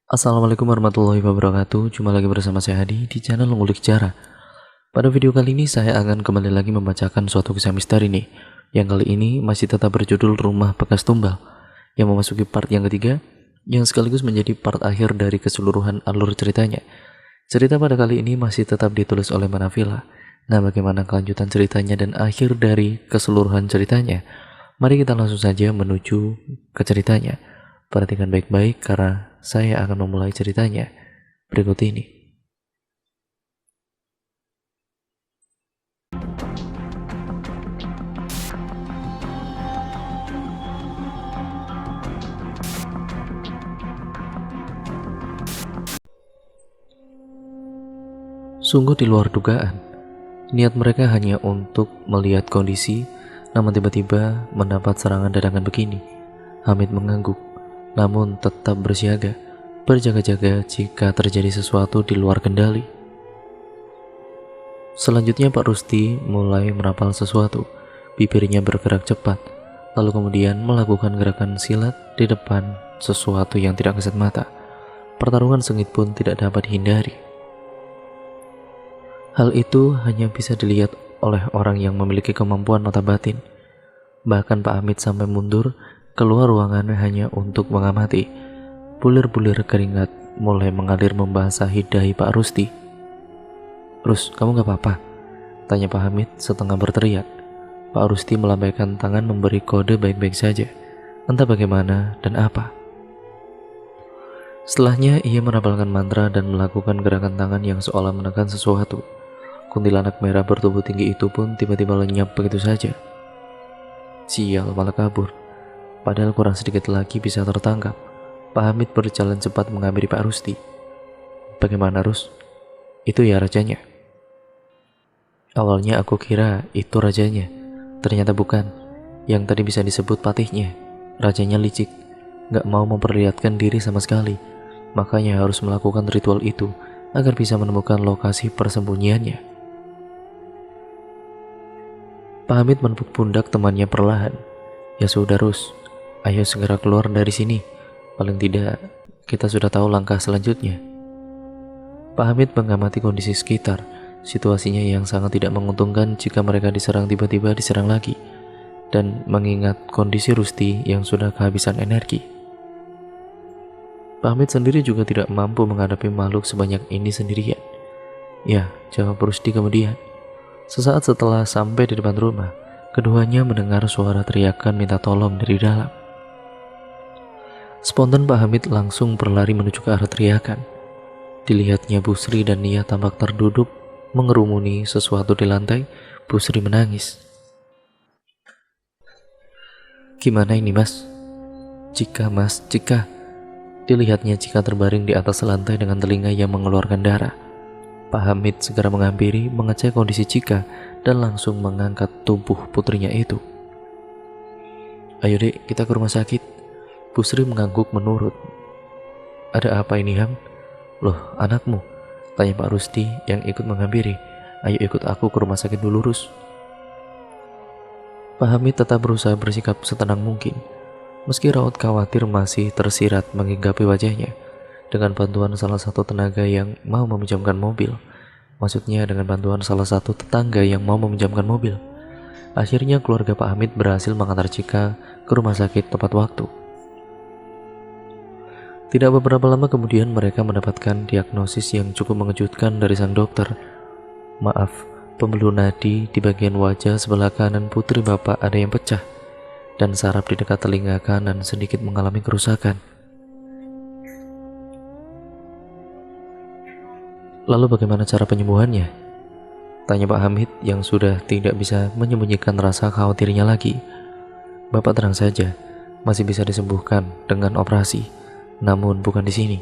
Assalamualaikum warahmatullahi wabarakatuh. Jumpa lagi bersama saya Hadi di channel Ngulik Sejarah. Pada video kali ini saya akan kembali lagi membacakan suatu kisah misteri nih, yang kali ini masih tetap berjudul Rumah Bekas Tumbal, yang memasuki part yang ketiga, yang sekaligus menjadi part akhir dari keseluruhan alur ceritanya. Cerita pada kali ini masih tetap ditulis oleh Manavila. Nah, bagaimana kelanjutan ceritanya dan akhir dari keseluruhan ceritanya? Mari kita langsung saja menuju ke ceritanya. Perhatikan baik-baik karena saya akan memulai ceritanya berikut ini. Sungguh di luar dugaan, niat mereka hanya untuk melihat kondisi, namun tiba-tiba mendapat serangan dadakan begini. Hamid mengangguk, namun tetap bersiaga, berjaga-jaga jika terjadi sesuatu di luar kendali. Selanjutnya Pak Rusti mulai merapal sesuatu. Bibirnya bergerak cepat, lalu kemudian melakukan gerakan silat di depan sesuatu yang tidak kasat mata. Pertarungan sengit pun tidak dapat dihindari. Hal itu hanya bisa dilihat oleh orang yang memiliki kemampuan mata batin. Bahkan Pak Hamid sampai mundur keluar ruangan hanya untuk mengamati. Bulir-bulir keringat mulai mengalir membasahi dahi Pak Rusti. "Rus, kamu gak apa-apa?" tanya Pak Hamid setengah berteriak. Pak Rusti melambaikan tangan memberi kode baik-baik saja. Entah bagaimana dan apa. Setelahnya ia menapalkan mantra dan melakukan gerakan tangan yang seolah menekan sesuatu. Kuntilanak merah bertubuh tinggi itu pun tiba-tiba lenyap begitu saja. Sial, malah kabur. Padahal kurang sedikit lagi bisa tertangkap. Pak Hamid berjalan cepat menghampiri Pak Rusti. "Bagaimana, Rus? Itu ya rajanya?" "Awalnya aku kira itu rajanya. Ternyata bukan. Yang tadi bisa disebut patihnya. Rajanya licik, gak mau memperlihatkan diri sama sekali. Makanya harus melakukan ritual itu agar bisa menemukan lokasi persembunyiannya." Pak Hamid menepuk pundak temannya perlahan. "Ya sudah, Rus. Ayo segera keluar dari sini. Paling tidak, kita sudah tahu langkah selanjutnya." Pak Hamid mengamati kondisi sekitar. Situasinya yang sangat tidak menguntungkan jika mereka diserang tiba-tiba diserang lagi. Dan mengingat kondisi Rusti yang sudah kehabisan energi. Pak Hamid sendiri juga tidak mampu menghadapi makhluk sebanyak ini sendirian. "Ya," jawab Rusti kemudian. Sesaat setelah sampai di depan rumah, keduanya mendengar suara teriakan minta tolong dari dalam. Spontan Pak Hamid langsung berlari menuju ke arah teriakan. Dilihatnya Bu Sri dan Nia tampak terduduk mengerumuni sesuatu di lantai. Bu Sri menangis. "Gimana ini, Mas?" "Cika, Mas, Cika." Dilihatnya Cika terbaring di atas lantai dengan telinga yang mengeluarkan darah. Pak Hamid segera menghampiri, mengecek kondisi Cika, dan langsung mengangkat tubuh putrinya itu. "Ayo dek, kita ke rumah sakit." Bu Sri mengangguk menurut. "Ada apa ini, Ham?" "Loh, anakmu?" tanya Pak Rusti yang ikut menghampiri. "Ayo ikut aku ke rumah sakit dulu, Rus." Pak Hamid tetap berusaha bersikap setenang mungkin, meski raut khawatir masih tersirat menghinggapi wajahnya. Dengan bantuan salah satu tenaga yang mau meminjamkan mobil. Maksudnya dengan bantuan salah satu tetangga yang mau meminjamkan mobil. Akhirnya keluarga Pak Hamid berhasil mengantar Cika ke rumah sakit tepat waktu. Tidak beberapa lama kemudian mereka mendapatkan diagnosis yang cukup mengejutkan dari sang dokter. "Maaf, pembuluh nadi di bagian wajah sebelah kanan putri Bapak ada yang pecah. Dan saraf di dekat telinga kanan sedikit mengalami kerusakan." "Lalu bagaimana cara penyembuhannya?" tanya Pak Hamid yang sudah tidak bisa menyembunyikan rasa khawatirnya lagi. "Bapak tenang saja, masih bisa disembuhkan dengan operasi, namun bukan di sini.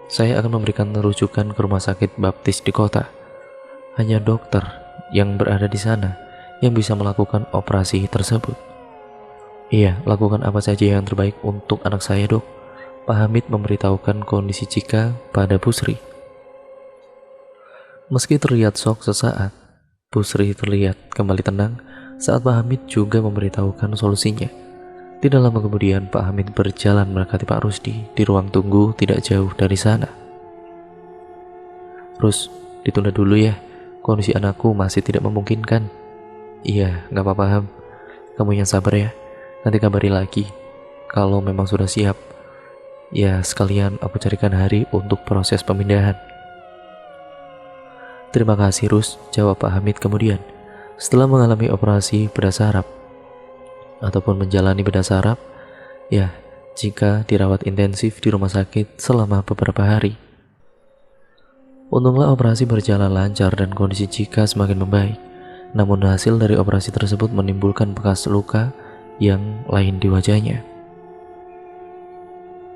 Saya akan memberikan rujukan ke rumah sakit baptis di kota. Hanya dokter yang berada di sana yang bisa melakukan operasi tersebut." "Iya, lakukan apa saja yang terbaik untuk anak saya, Dok." Pak Hamid memberitahukan kondisi Cika pada Bu Sri. Meski terlihat shock sesaat, Bu Sri terlihat kembali tenang saat Pak Hamid juga memberitahukan solusinya. Tidak lama kemudian Pak Hamid berjalan mendekati Pak Rusdi di ruang tunggu tidak jauh dari sana. "Rus, ditunda dulu ya, kondisi anakku masih tidak memungkinkan." "Iya, gak apa-apa Ham, kamu yang sabar ya, nanti kabari lagi kalau memang sudah siap. Ya sekalian aku carikan hari untuk proses pemindahan." "Terima kasih Rus," jawab Pak Hamid kemudian. Setelah mengalami operasi bedah saraf ataupun menjalani bedah saraf, ya jika dirawat intensif di rumah sakit selama beberapa hari. Untunglah operasi berjalan lancar dan kondisi Cika semakin membaik. Namun hasil dari operasi tersebut menimbulkan bekas luka yang lain di wajahnya.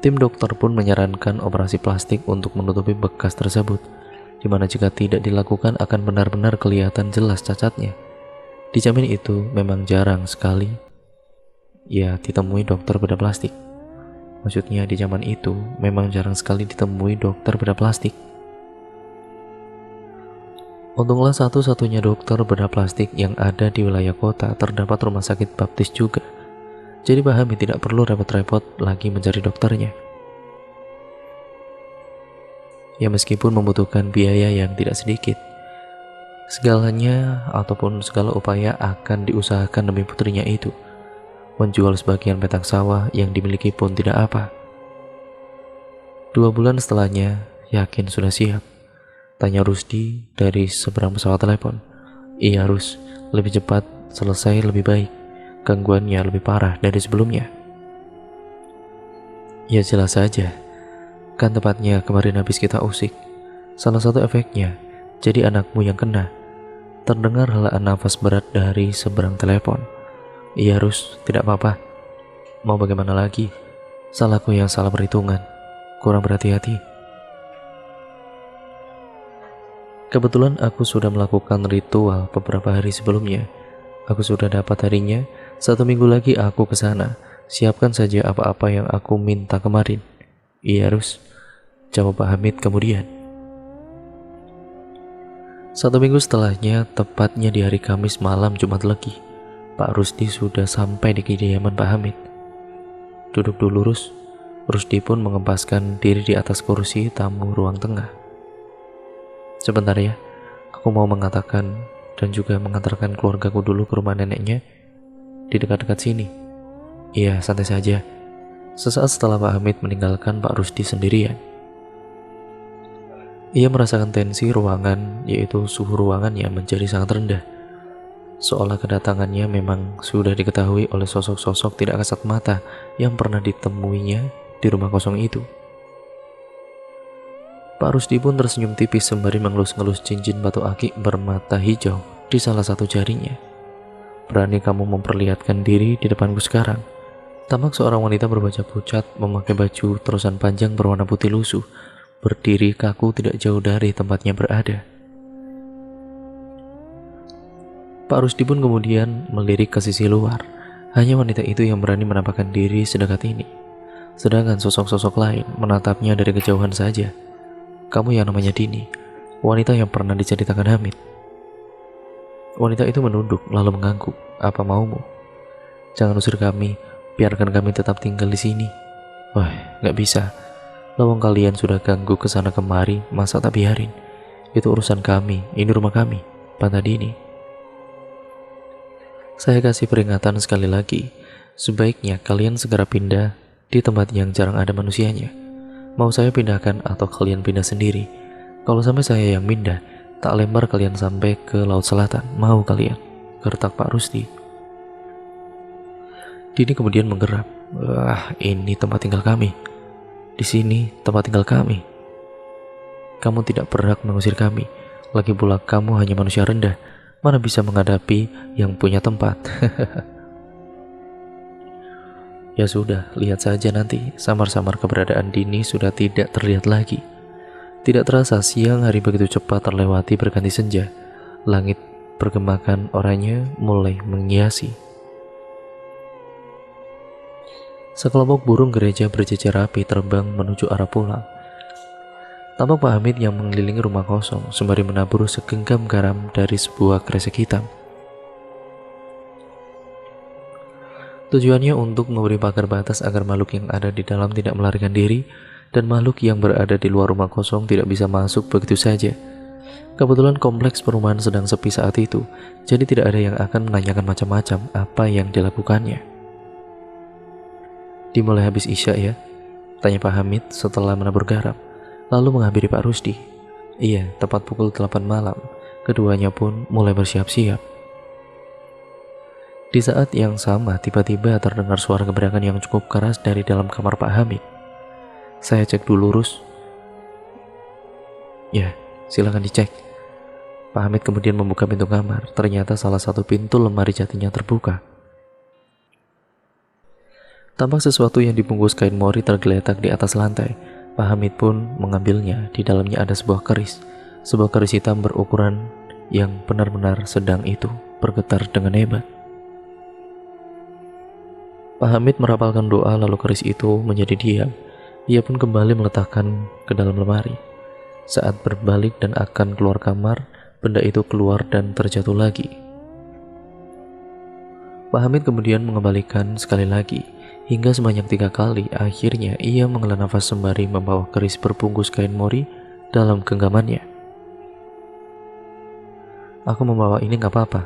Tim dokter pun menyarankan operasi plastik untuk menutupi bekas tersebut, di mana jika tidak dilakukan akan benar-benar kelihatan jelas cacatnya. Dijamin itu memang jarang sekali ya ditemui dokter bedah plastik. Maksudnya di zaman itu memang jarang sekali ditemui dokter bedah plastik. Untunglah satu-satunya dokter bedah plastik yang ada di wilayah kota terdapat rumah sakit baptis juga. Jadi Pak Hamid tidak perlu repot-repot lagi mencari dokternya. Ya meskipun membutuhkan biaya yang tidak sedikit, segalanya ataupun segala upaya akan diusahakan demi putrinya itu. Menjual sebagian petak sawah yang dimiliki pun tidak apa. 2 bulan setelahnya, yakin sudah siap? Tanya Rusdi dari seberang pesawat telepon. "Iya Rus, lebih cepat selesai lebih baik. Gangguannya lebih parah dari sebelumnya." "Ya jelas saja, kan tepatnya kemarin habis kita usik. Salah satu efeknya, jadi anakmu yang kena." Terdengar helaan nafas berat dari seberang telepon. "Iya Rus, tidak apa-apa. Mau bagaimana lagi? Salahku yang salah perhitungan. Kurang berhati-hati." Kebetulan aku sudah melakukan ritual beberapa hari sebelumnya. Aku sudah dapat harinya. 1 minggu lagi aku ke sana. Siapkan saja apa-apa yang aku minta kemarin. "Iya Rus," jawab Pak Hamid kemudian. 1 minggu setelahnya, tepatnya di hari Kamis malam Jumat Legi, Pak Rusdi sudah sampai di kediaman Pak Hamid. "Duduk dulu Rus." Rusdi pun mengempaskan diri di atas kursi tamu ruang tengah. "Sebentar ya, aku mau mengatakan dan juga mengantarkan keluargaku dulu ke rumah neneknya di dekat-dekat sini." "Iya, santai saja." Sesaat setelah Pak Hamid meninggalkan Pak Rusdi sendirian, ia merasakan tensi ruangan, yaitu suhu ruangannya menjadi sangat rendah. Seolah kedatangannya memang sudah diketahui oleh sosok-sosok tidak kasat mata yang pernah ditemuinya di rumah kosong itu. Pak Rusdi pun tersenyum tipis sembari mengelus-ngelus cincin batu akik bermata hijau di salah satu jarinya. "Berani kamu memperlihatkan diri di depanku sekarang?" Tampak seorang wanita berbaju pucat memakai baju terusan panjang berwarna putih lusuh, berdiri kaku tidak jauh dari tempatnya berada. Pak Rusdi pun kemudian melirik ke sisi luar. Hanya wanita itu yang berani menampakkan diri sedekat ini. Sedangkan sosok-sosok lain menatapnya dari kejauhan saja. "Kamu yang namanya Dini, wanita yang pernah diceritakan Hamid." Wanita itu menunduk lalu mengangguk. "Apa maumu? Jangan usir kami, biarkan kami tetap tinggal di sini." "Wah, gak bisa. Lawang kalian sudah ganggu kesana kemari, masa tak biarin? Itu urusan kami, ini rumah kami," bantah Dini. "Saya kasih peringatan sekali lagi, sebaiknya kalian segera pindah di tempat yang jarang ada manusianya. Mau saya pindahkan atau kalian pindah sendiri? Kalau sampai saya yang pindah, tak lempar kalian sampai ke Laut Selatan. Mau kalian?" gertak Pak Rusdi. Dini kemudian menggeram. "Wah, ini tempat tinggal kami. Di sini tempat tinggal kami. Kamu tidak berhak mengusir kami. Lagi pula kamu hanya manusia rendah. Mana bisa menghadapi yang punya tempat?" Ya sudah, lihat saja nanti. Samar-samar keberadaan Dini sudah tidak terlihat lagi. Tidak terasa siang hari begitu cepat terlewati berganti senja. Langit bergemakan oranye mulai menghiasi. Sekelompok burung gereja berjejer rapi terbang menuju arah pulang. Tampak Pak Hamid yang mengelilingi rumah kosong sembari menabur segenggam garam dari sebuah kresek hitam. Tujuannya untuk memberi pagar batas agar makhluk yang ada di dalam tidak melarikan diri dan makhluk yang berada di luar rumah kosong tidak bisa masuk begitu saja. Kebetulan kompleks perumahan sedang sepi saat itu, jadi tidak ada yang akan menanyakan macam-macam apa yang dilakukannya. Dimulai habis Isya ya? Tanya Pak Hamid setelah menabur garam, lalu menghampiri Pak Rusdi. Iya, tepat pukul 8 malam. Keduanya pun mulai bersiap-siap. Di saat yang sama, tiba-tiba terdengar suara gebrakan yang cukup keras dari dalam kamar Pak Hamid. Saya cek dulu, Rus. Ya, silakan dicek. Pak Hamid kemudian membuka pintu kamar. Ternyata salah satu pintu lemari jatinya terbuka. Tampak sesuatu yang dibungkus kain mori tergeletak di atas lantai. Pak Hamid pun mengambilnya. Di dalamnya ada sebuah keris. Sebuah keris hitam berukuran yang benar-benar sedang itu bergetar dengan hebat. Pak Hamid merapalkan doa lalu keris itu menjadi diam. Ia pun kembali meletakkan ke dalam lemari. Saat berbalik dan akan keluar kamar, benda itu keluar dan terjatuh lagi. Pak Hamid kemudian mengembalikan sekali lagi, hingga sebanyak 3 kali. Akhirnya ia menghela nafas sembari membawa keris berbungkus kain mori dalam genggamannya. Aku membawa ini gak apa-apa.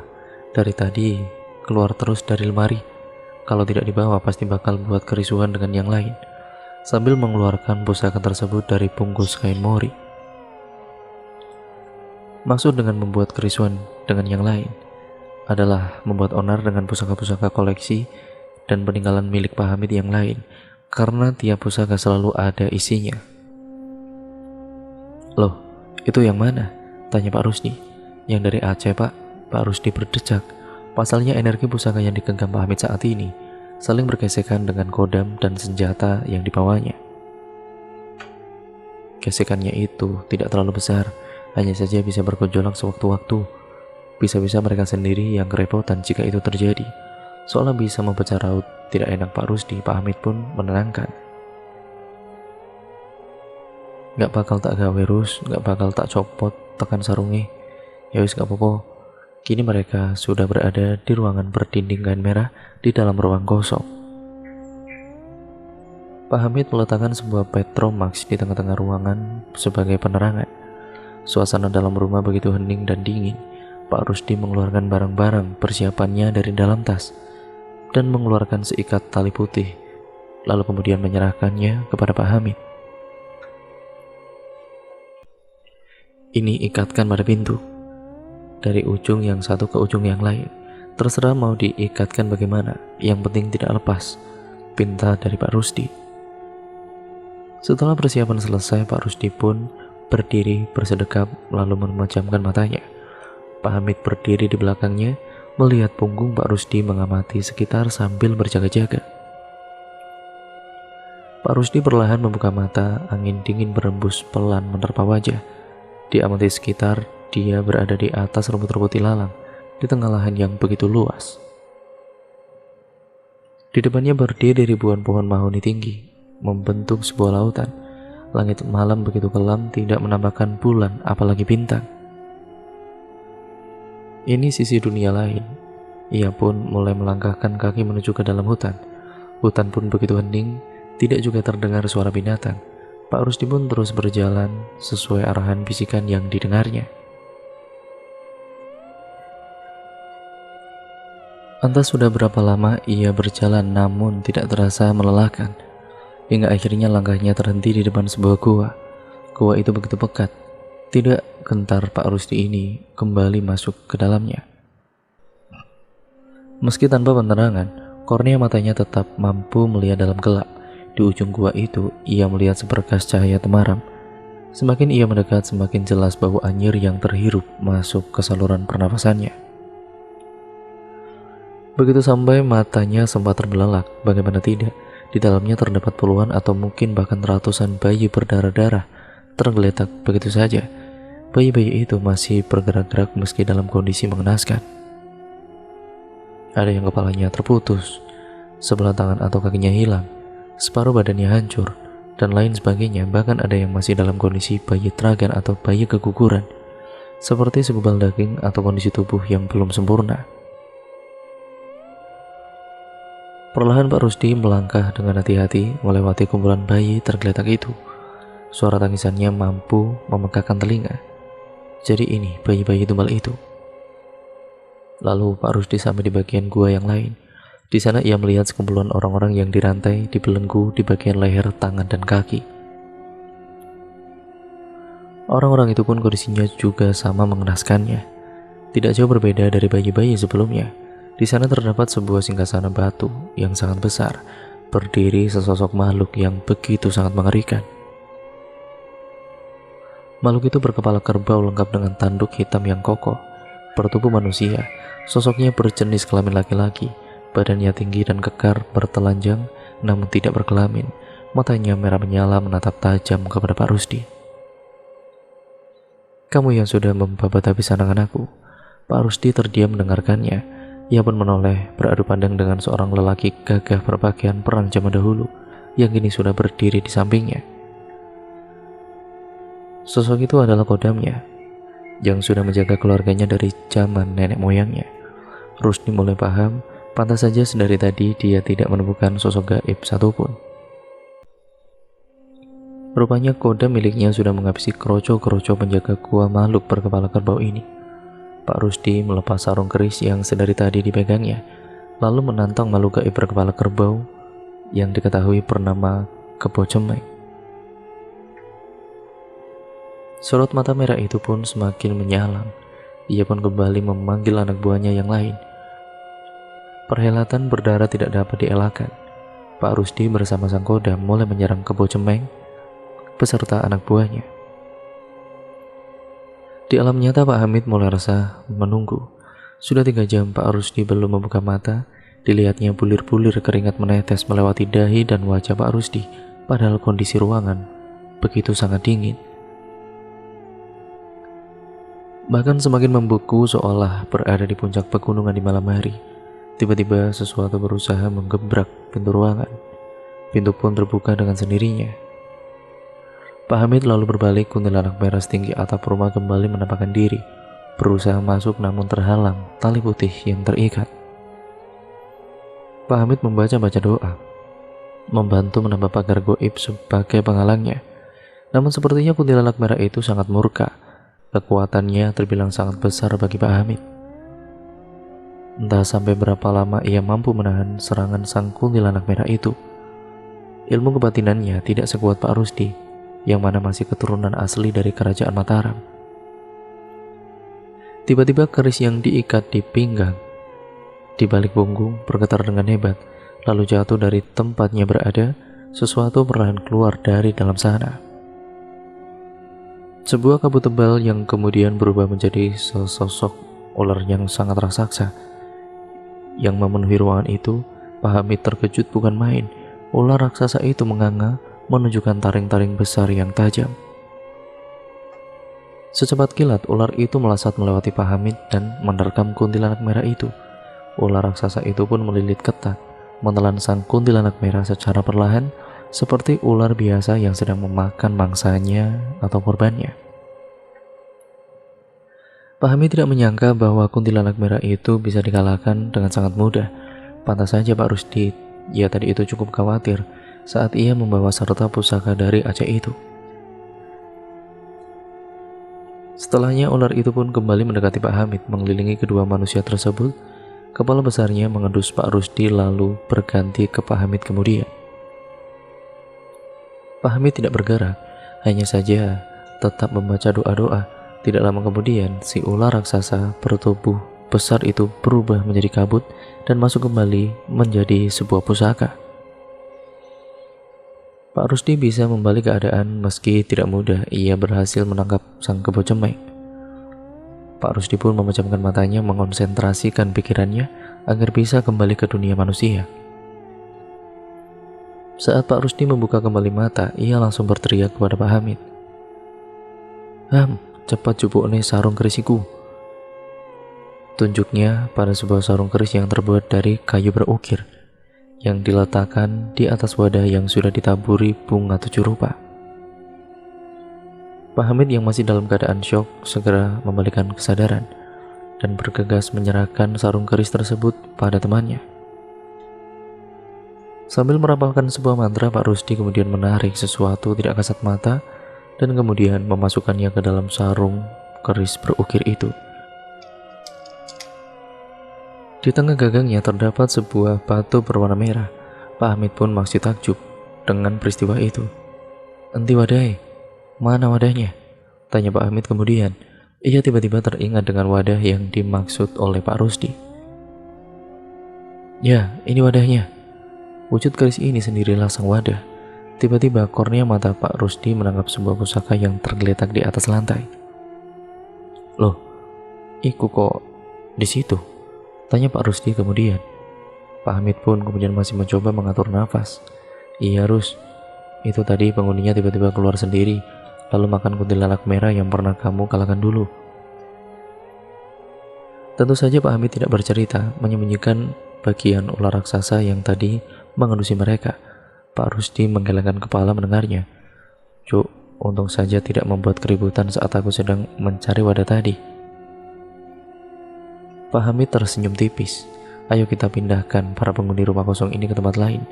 Dari tadi keluar terus dari lemari. Kalau tidak dibawa pasti bakal buat kerisuan dengan yang lain. Sambil mengeluarkan pusaka tersebut dari bungkus kain mori. Maksud dengan membuat kerisuan dengan yang lain adalah membuat onar dengan pusaka-pusaka koleksi dan peninggalan milik Pak Hamid yang lain, karena tiap pusaka selalu ada isinya. Loh, itu yang mana? Tanya Pak Rusdi. Yang dari Aceh, Pak. Pak Rusdi berdecak. Pasalnya energi pusaka yang digenggam Pak Hamid saat ini saling bergesekan dengan kodam dan senjata yang dibawanya. Gesekannya itu tidak terlalu besar, hanya saja bisa bergejolak sewaktu-waktu. Bisa-bisa mereka sendiri yang kerepotan jika itu terjadi. Seolah bisa memecah raut tidak enak Pak Rusdi. Pak Hamid pun menenangkan. Gak bakal tak gawe, Rus, gak bakal tak copot tekan sarungi. Ya wis gak apa-apa. Kini mereka sudah berada di ruangan berdinding kain merah di dalam ruang kosong. Pak Hamid meletakkan sebuah Petromax di tengah-tengah ruangan sebagai penerangan. Suasana dalam rumah begitu hening dan dingin. Pak Rusdi mengeluarkan barang-barang persiapannya dari dalam tas dan mengeluarkan seikat tali putih, lalu kemudian menyerahkannya kepada Pak Hamid. Ini ikatkan pada pintu. Dari ujung yang satu ke ujung yang lain. Terserah mau diikatkan bagaimana, yang penting tidak lepas. Pinta dari Pak Rusdi. Setelah persiapan selesai, Pak Rusdi pun berdiri bersedekap lalu memejamkan matanya. Pak Hamid berdiri di belakangnya, melihat punggung Pak Rusdi mengamati sekitar sambil berjaga-jaga. Pak Rusdi perlahan membuka mata, angin dingin berembus pelan menerpa wajah. Diamati sekitar, dia berada di atas rumput-rumput ilalang, di tengah lahan yang begitu luas. Di depannya berdiri ribuan pohon mahoni tinggi, membentuk sebuah lautan. Langit malam begitu kelam, tidak menampakkan bulan, apalagi bintang. Ini sisi dunia lain. Ia pun mulai melangkahkan kaki menuju ke dalam hutan. Hutan pun begitu hening, tidak juga terdengar suara binatang. Pak Rusdi pun terus berjalan sesuai arahan bisikan yang didengarnya. Entah sudah berapa lama ia berjalan namun tidak terasa melelahkan. Hingga akhirnya langkahnya terhenti di depan sebuah gua. Gua itu begitu pekat. Tidak gentar Pak Rusdi ini kembali masuk ke dalamnya. Meski tanpa penerangan, kornea matanya tetap mampu melihat dalam gelap. Di ujung gua itu, ia melihat seberkas cahaya temaram. Semakin ia mendekat, semakin jelas bau anyir yang terhirup masuk ke saluran pernafasannya. Begitu sampai, matanya sempat terbelalak. Bagaimana tidak, di dalamnya terdapat puluhan atau mungkin bahkan ratusan bayi berdarah-darah tergeletak begitu saja. Bayi-bayi itu masih bergerak-gerak meski dalam kondisi mengenaskan. Ada yang kepalanya terputus, sebelah tangan atau kakinya hilang, separuh badannya hancur, dan lain sebagainya. Bahkan ada yang masih dalam kondisi bayi tragan atau bayi keguguran, seperti segumpal daging atau kondisi tubuh yang belum sempurna. Perlahan Pak Rusdi melangkah dengan hati-hati melewati kumpulan bayi tergeletak itu. Suara tangisannya mampu memegahkan telinga. Jadi ini bayi-bayi tumbal itu. Lalu Pak Rusdi sampai di bagian gua yang lain. Di sana ia melihat sekumpulan orang-orang yang dirantai, dibelenggu di bagian leher, tangan, dan kaki. Orang-orang itu pun kondisinya juga sama mengenaskannya. Tidak jauh berbeda dari bayi-bayi sebelumnya. Di sana terdapat sebuah singgasana batu yang sangat besar, berdiri sesosok makhluk yang begitu sangat mengerikan. Makhluk itu berkepala kerbau lengkap dengan tanduk hitam yang kokoh, bertubuh manusia, sosoknya berjenis kelamin laki-laki, badannya tinggi dan kekar, bertelanjang namun tidak berkelamin, matanya merah menyala menatap tajam kepada Pak Rusdi. "Kamu yang sudah membabat habis anak-anakku." Pak Rusdi terdiam mendengarkannya. Ia pun menoleh beradu pandang dengan seorang lelaki gagah berpakaian perang zaman dahulu yang kini sudah berdiri di sampingnya. Sosok itu adalah kodamnya yang sudah menjaga keluarganya dari zaman nenek moyangnya. Rusdi mulai paham, pantas saja sedari tadi dia tidak menemukan sosok gaib satupun. Rupanya kodam miliknya sudah menghabisi kroco-kroco penjaga gua makhluk berkepala kerbau ini. Pak Rusdi melepas sarung keris yang sedari tadi dipegangnya, lalu menantang makhluk gaib berkepala kerbau yang diketahui bernama Kebo Cemeng. Sorot mata merah itu pun semakin menyalang. Ia pun kembali memanggil anak buahnya yang lain. Perhelatan berdarah tidak dapat dielakkan. Pak Rusdi bersama sang kodam mulai menyerang Kebo Cemeng beserta anak buahnya. Di alam nyata Pak Hamid mulai resah menunggu. Sudah 3 jam Pak Rusdi belum membuka mata. Dilihatnya bulir-bulir keringat menetes melewati dahi dan wajah Pak Rusdi, padahal kondisi ruangan begitu sangat dingin. Bahkan semakin membeku seolah berada di puncak pegunungan di malam hari. Tiba-tiba sesuatu berusaha menggebrak pintu ruangan. Pintu pun terbuka dengan sendirinya. Pak Hamid lalu berbalik, kuntilanak merah setinggi atap rumah kembali menampakkan diri, berusaha masuk namun terhalang tali putih yang terikat. Pak Hamid membaca-baca doa, membantu menambah pagar goib sebagai penghalangnya. Namun sepertinya kuntilanak merah itu sangat murka. Kekuatannya terbilang sangat besar bagi Pak Hamid. Entah sampai berapa lama ia mampu menahan serangan sang kuntilanak merah itu. Ilmu kebatinannya tidak sekuat Pak Rusdi, yang mana masih keturunan asli dari kerajaan Mataram. Tiba-tiba keris yang diikat di pinggang, di balik punggung, bergetar dengan hebat, lalu jatuh dari tempatnya berada. Sesuatu perlahan keluar dari dalam sana. Sebuah kabut tebal yang kemudian berubah menjadi sesosok ular yang sangat raksasa yang memenuhi ruangan itu. Pak Hamid terkejut bukan main. Ular raksasa itu menganga, menunjukkan taring-taring besar yang tajam. Secepat kilat, ular itu melesat melewati Pak Hamid dan menerkam kuntilanak merah itu. Ular raksasa itu pun melilit ketat, menelan sang kuntilanak merah secara perlahan, seperti ular biasa yang sedang memakan mangsanya atau korbannya. Pak Hamid tidak menyangka bahwa kuntilanak merah itu bisa dikalahkan dengan sangat mudah. Pantas saja Pak Rusdi, ya tadi itu cukup khawatir saat ia membawa serta pusaka dari Aceh itu. Setelahnya ular itu pun kembali mendekati Pak Hamid, mengelilingi kedua manusia tersebut. Kepala besarnya mengendus Pak Rusdi lalu berganti ke Pak Hamid kemudian. Pak Hamid tidak bergerak, hanya saja tetap membaca doa-doa. Tidak lama kemudian, si ular raksasa bertubuh besar itu berubah menjadi kabut dan masuk kembali menjadi sebuah pusaka. Pak Rusdi bisa membalik keadaan meski tidak mudah. Ia berhasil menangkap sang Kebo Cemeng. Pak Rusdi pun memejamkan matanya, mengonsentrasikan pikirannya agar bisa kembali ke dunia manusia. Saat Pak Rusdi membuka kembali mata, ia langsung berteriak kepada Pak Hamid, cepat jupukne sarung kerisiku." Tunjuknya pada sebuah sarung keris yang terbuat dari kayu berukir, yang diletakkan di atas wadah yang sudah ditaburi bunga 7 rupa. Pak Hamid yang masih dalam keadaan syok segera membalikkan kesadaran dan bergegas menyerahkan sarung keris tersebut pada temannya. Sambil merapalkan sebuah mantra, Pak Rusdi kemudian menarik sesuatu tidak kasat mata dan kemudian memasukkannya ke dalam sarung keris berukir itu. Di tengah gagangnya terdapat sebuah batu berwarna merah. Pak Hamid pun masih takjub dengan peristiwa itu. "Enti wadai, mana wadahnya?" tanya Pak Hamid kemudian. Ia tiba-tiba teringat dengan wadah yang dimaksud oleh Pak Rusdi. "Ya, ini wadahnya." Wujud keris ini sendirilah sang wadah. Tiba-tiba kornea mata Pak Rusdi menangkap sebuah pusaka yang tergeletak di atas lantai. "Loh, iku kok di situ?" tanya Pak Rusdi kemudian. Pak Hamid pun kemudian masih mencoba mengatur nafas. "Iya, Rus, itu tadi penghuninya tiba-tiba keluar sendiri, lalu makan kuntilanak merah yang pernah kamu kalahkan dulu." Tentu saja Pak Hamid tidak bercerita, menyembunyikan bagian ular raksasa yang tadi mengendusi mereka. Pak Rusdi menggelengkan kepala mendengarnya. "Cuk, untung saja tidak membuat keributan saat aku sedang mencari wadah tadi." Pak Hamid tersenyum tipis. "Ayo kita pindahkan para penghuni rumah kosong ini ke tempat lain.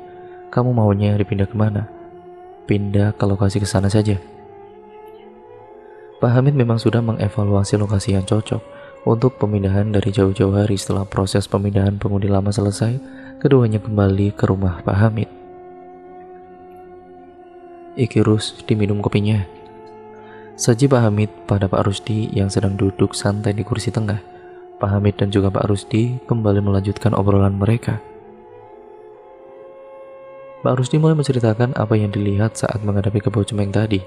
Kamu maunya dipindah kemana?" "Pindah ke lokasi ke sana saja." Pak Hamid memang sudah mengevaluasi lokasi yang cocok untuk pemindahan dari jauh-jauh hari. Setelah proses pemindahan penghuni lama selesai, keduanya kembali ke rumah Pak Hamid. "Iki Rus, diminum kopinya," saji Pak Hamid pada Pak Rusdi yang sedang duduk santai di kursi tengah. Pak Hamid dan juga Pak Rusdi kembali melanjutkan obrolan mereka. Pak Rusdi mulai menceritakan apa yang dilihat saat menghadapi Kebo Cemeng tadi,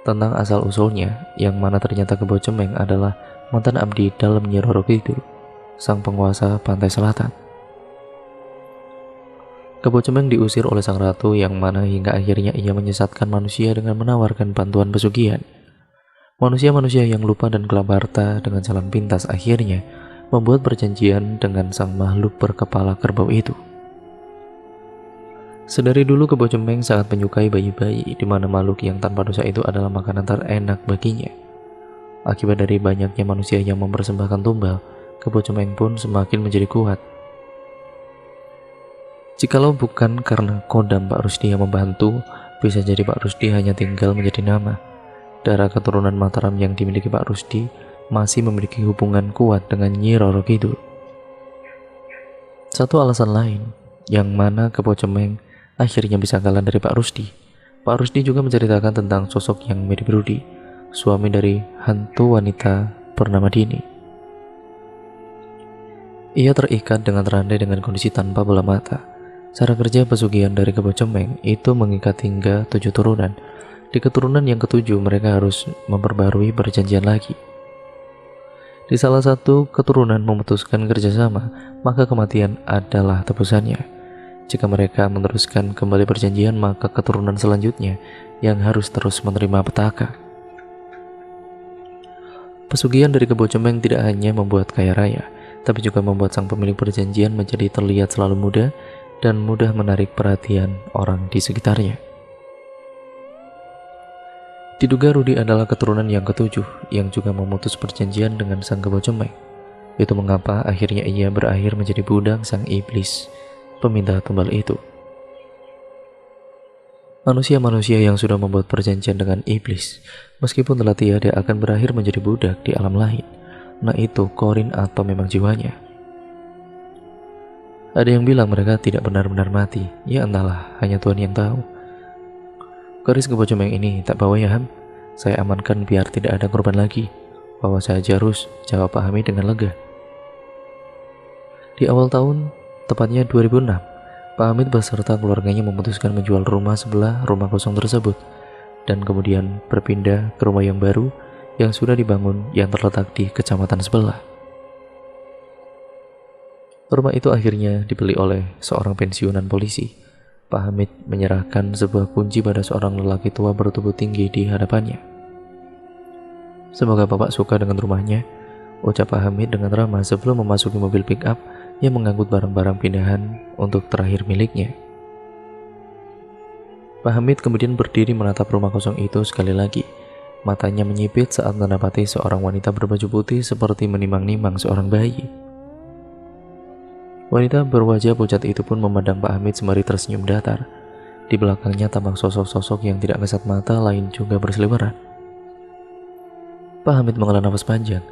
tentang asal-usulnya, yang mana ternyata Kebo Cemeng adalah mantan abdi dalam Nyi Roro Kidul, sang penguasa pantai selatan. Kebo Cemeng diusir oleh sang ratu, yang mana hingga akhirnya ia menyesatkan manusia dengan menawarkan bantuan pesugihan. Manusia-manusia yang lupa dan gelap harta dengan jalan pintas akhirnya membuat perjanjian dengan sang makhluk berkepala kerbau itu. Sedari dulu Kebo Cemeng sangat menyukai bayi-bayi, di mana makhluk yang tanpa dosa itu adalah makanan terenak baginya. Akibat dari banyaknya manusia yang mempersembahkan tumbal, Kebo Cemeng pun semakin menjadi kuat. Jikalau bukan karena kodam Pak Rusdi yang membantu, bisa jadi Pak Rusdi hanya tinggal menjadi nama. Darah keturunan Mataram yang dimiliki Pak Rusdi masih memiliki hubungan kuat dengan Nyi Roro Kidul. Satu alasan lain, yang mana Kebo Cemeng akhirnya bisa kalah dari Pak Rusdi. Pak Rusdi juga menceritakan tentang sosok yang mirip Rudi, suami dari hantu wanita bernama Dini. Ia terikat dengan rantai dengan kondisi tanpa bola mata. Cara kerja pesugihan dari Kebo Cemeng itu mengikat hingga 7 turunan. Di keturunan yang ke-7 mereka harus memperbarui perjanjian lagi. Di salah satu keturunan memutuskan kerjasama, maka kematian adalah tebusannya. Jika mereka meneruskan kembali perjanjian, maka keturunan selanjutnya yang harus terus menerima petaka. Pesugihan dari Kebo Cemeng tidak hanya membuat kaya raya, tapi juga membuat sang pemilik perjanjian menjadi terlihat selalu muda dan mudah menarik perhatian orang di sekitarnya. Diduga Rudi adalah keturunan yang ke-7 yang juga memutus perjanjian dengan sang Kebo Cemeng. Itu mengapa akhirnya ia berakhir menjadi budak sang iblis, peminta tumbal itu. Manusia-manusia yang sudah membuat perjanjian dengan iblis, meskipun telah tiada, akan berakhir menjadi budak di alam lain. Nah itu korin atau memang jiwanya. Ada yang bilang mereka tidak benar-benar mati. Ya entahlah, hanya Tuhan yang tahu. Keris Kebo Cemeng ini tak bawa ya Ham? Saya amankan biar tidak ada korban lagi. Bawa saja Rus, jawab Pak Hamid dengan lega. Di awal tahun, tepatnya 2006, Pak Hamid beserta keluarganya memutuskan menjual rumah sebelah rumah kosong tersebut dan kemudian berpindah ke rumah yang baru yang sudah dibangun yang terletak di kecamatan sebelah. Rumah itu akhirnya dibeli oleh seorang pensiunan polisi. Pak Hamid menyerahkan sebuah kunci pada seorang lelaki tua bertubuh tinggi di hadapannya. "Semoga Bapak suka dengan rumahnya," ucap Pak Hamid dengan ramah sebelum memasuki mobil pick-up yang mengangkut barang-barang pindahan untuk terakhir miliknya. Pak Hamid kemudian berdiri menatap rumah kosong itu sekali lagi. Matanya menyipit saat mendapati seorang wanita berbaju putih seperti menimang-nimang seorang bayi. Wanita berwajah pucat itu pun memandang Pak Hamid sembari tersenyum datar. Di belakangnya tampak sosok-sosok yang tidak kasat mata lain juga berseliweran. Pak Hamid menghela nafas panjang.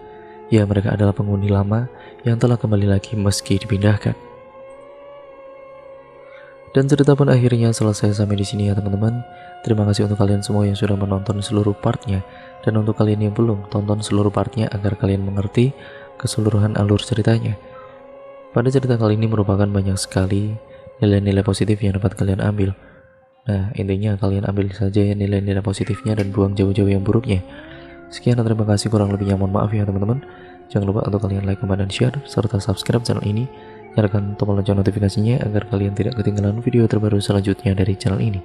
Ya, mereka adalah penghuni lama yang telah kembali lagi meski dipindahkan. Dan cerita pun akhirnya selesai sampai di sini ya teman-teman. Terima kasih untuk kalian semua yang sudah menonton seluruh partnya, dan untuk kalian yang belum, tonton seluruh partnya agar kalian mengerti keseluruhan alur ceritanya. Pada cerita kali ini merupakan banyak sekali nilai-nilai positif yang dapat kalian ambil. Nah, intinya kalian ambil saja ya nilai-nilai positifnya dan buang jauh-jauh yang buruknya. Sekian dan terima kasih, kurang lebihnya mohon maaf ya teman-teman. Jangan lupa untuk kalian like, comment, dan share, serta subscribe channel ini. Nyalakan tombol lonceng notifikasinya agar kalian tidak ketinggalan video terbaru selanjutnya dari channel ini.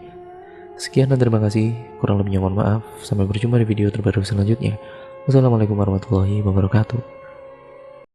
Sekian dan terima kasih, kurang lebihnya mohon maaf. Sampai berjumpa di video terbaru selanjutnya. Wassalamualaikum warahmatullahi wabarakatuh.